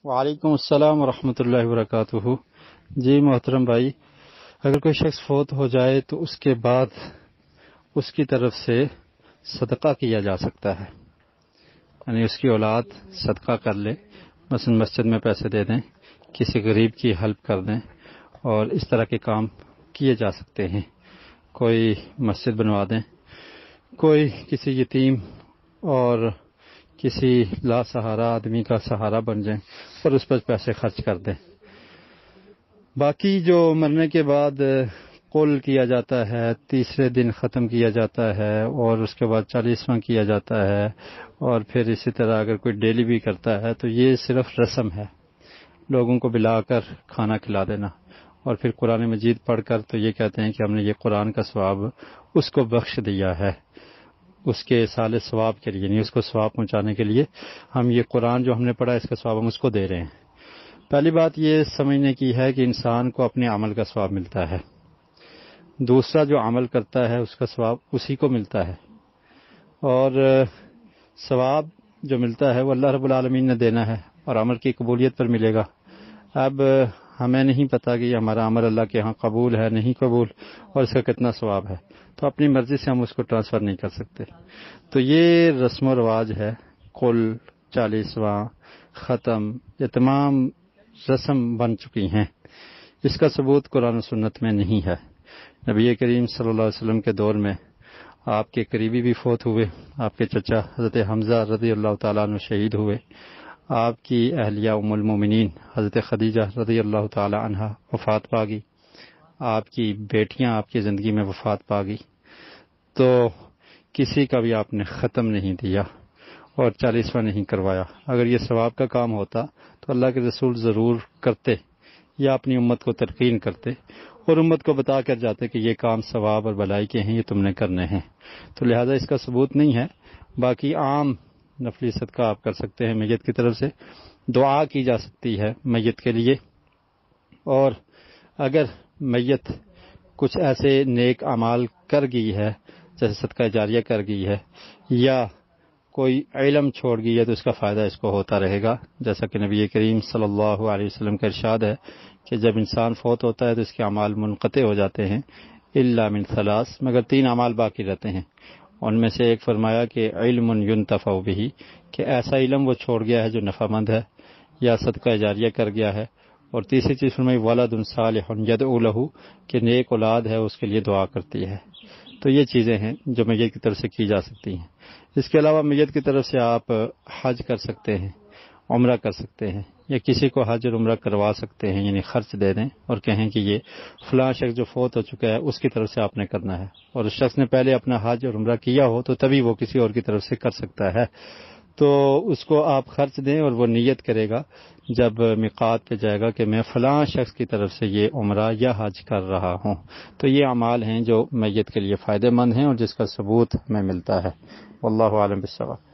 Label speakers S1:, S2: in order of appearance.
S1: وعلیکم السلام ورحمۃ اللہ وبرکاتہ۔ جی محترم بھائی، اگر کوئی شخص فوت ہو جائے تو اس کے بعد اس کی طرف سے صدقہ کیا جا سکتا ہے، یعنی اس کی اولاد صدقہ کر لے، مثلا مسجد میں پیسے دے دیں، کسی غریب کی ہیلپ کر دیں، اور اس طرح کے کام کیے جا سکتے ہیں۔ کوئی مسجد بنوا دیں، کوئی کسی یتیم اور کسی لا سہارا آدمی کا سہارا بن جائیں اور اس پر پیسے خرچ کر دیں۔ باقی جو مرنے کے بعد قل کیا جاتا ہے، تیسرے دن ختم کیا جاتا ہے، اور اس کے بعد 40واں کیا جاتا ہے، اور پھر اسی طرح اگر کوئی ڈیلی بھی کرتا ہے تو یہ صرف رسم ہے، لوگوں کو بلا کر کھانا کھلا دینا، اور پھر قرآن مجید پڑھ کر تو یہ کہتے ہیں کہ ہم نے یہ قرآن کا ثواب اس کو بخش دیا ہے، اس کے سال ثواب کے لیے، یعنی اس کو ثواب پہنچانے کے لیے ہم یہ قرآن جو ہم نے پڑھا اس کا ثواب ہم اس کو دے رہے ہیں۔ پہلی بات یہ سمجھنے کی ہے کہ انسان کو اپنے عمل کا ثواب ملتا ہے، دوسرا جو عمل کرتا ہے اس کا ثواب اسی کو ملتا ہے، اور ثواب جو ملتا ہے وہ اللہ رب العالمین نے دینا ہے اور عمل کی قبولیت پر ملے گا۔ اب ہمیں نہیں پتہ کہ ہمارا عمل اللہ کے ہاں قبول ہے نہیں قبول، اور اس کا کتنا ثواب ہے، تو اپنی مرضی سے ہم اس کو ٹرانسفر نہیں کر سکتے۔ تو یہ رسم و رواج ہے، قل، 40واں، ختم، یہ تمام رسم بن چکی ہیں، اس کا ثبوت قرآن و سنت میں نہیں ہے۔ نبی کریم صلی اللہ علیہ وسلم کے دور میں آپ کے قریبی بھی فوت ہوئے، آپ کے چچا حضرت حمزہ رضی اللہ تعالیٰ عنہ شہید ہوئے، آپ کی اہلیہ ام المومنین حضرت خدیجہ رضی اللہ تعالی عنہا وفات پا گئی، آپ کی بیٹیاں آپ کی زندگی میں وفات پا گئی، تو کسی کا بھی آپ نے ختم نہیں دیا اور 40واں نہیں کروایا۔ اگر یہ ثواب کا کام ہوتا تو اللہ کے رسول ضرور کرتے، یا اپنی امت کو تلقین کرتے اور امت کو بتا کر جاتے کہ یہ کام ثواب اور بھلائی کے ہیں، یہ تم نے کرنے ہیں۔ تو لہذا اس کا ثبوت نہیں ہے۔ باقی عام نفلی صدقہ آپ کر سکتے ہیں، میت کی طرف سے دعا کی جا سکتی ہے میت کے لیے، اور اگر میت کچھ ایسے نیک اعمال کر گئی ہے جیسے صدقہ جاریہ کر گئی ہے، یا کوئی علم چھوڑ گئی ہے تو اس کا فائدہ اس کو ہوتا رہے گا، جیسا کہ نبی کریم صلی اللہ علیہ وسلم کا ارشاد ہے کہ جب انسان فوت ہوتا ہے تو اس کے اعمال منقطع ہو جاتے ہیں، الا من ثلاث، مگر 3 اعمال باقی رہتے ہیں۔ ان میں سے ایک فرمایا کہ علم ينتفع به، کہ ایسا علم وہ چھوڑ گیا ہے جو نفع مند ہے، یا صدقہ جاریہ کر گیا ہے، اور تیسری چیز فرمائی ولد صالح يدعو له، کہ نیک اولاد ہے اس کے لیے دعا کرتی ہے۔ تو یہ چیزیں ہیں جو میت کی طرف سے کی جا سکتی ہیں۔ اس کے علاوہ میت کی طرف سے آپ حج کر سکتے ہیں، عمرہ کر سکتے ہیں، یا کسی کو حج اور عمرہ کروا سکتے ہیں، یعنی خرچ دے دیں اور کہیں کہ یہ فلاں شخص جو فوت ہو چکا ہے اس کی طرف سے آپ نے کرنا ہے، اور اس شخص نے پہلے اپنا حج اور عمرہ کیا ہو تو تبھی وہ کسی اور کی طرف سے کر سکتا ہے، تو اس کو آپ خرچ دیں اور وہ نیت کرے گا جب میقات پہ جائے گا کہ میں فلاں شخص کی طرف سے یہ عمرہ یا حج کر رہا ہوں۔ تو یہ اعمال ہیں جو میت کے لیے فائدہ مند ہیں اور جس کا ثبوت ہمیں ملتا ہے۔ واللہ اعلم بالصواب۔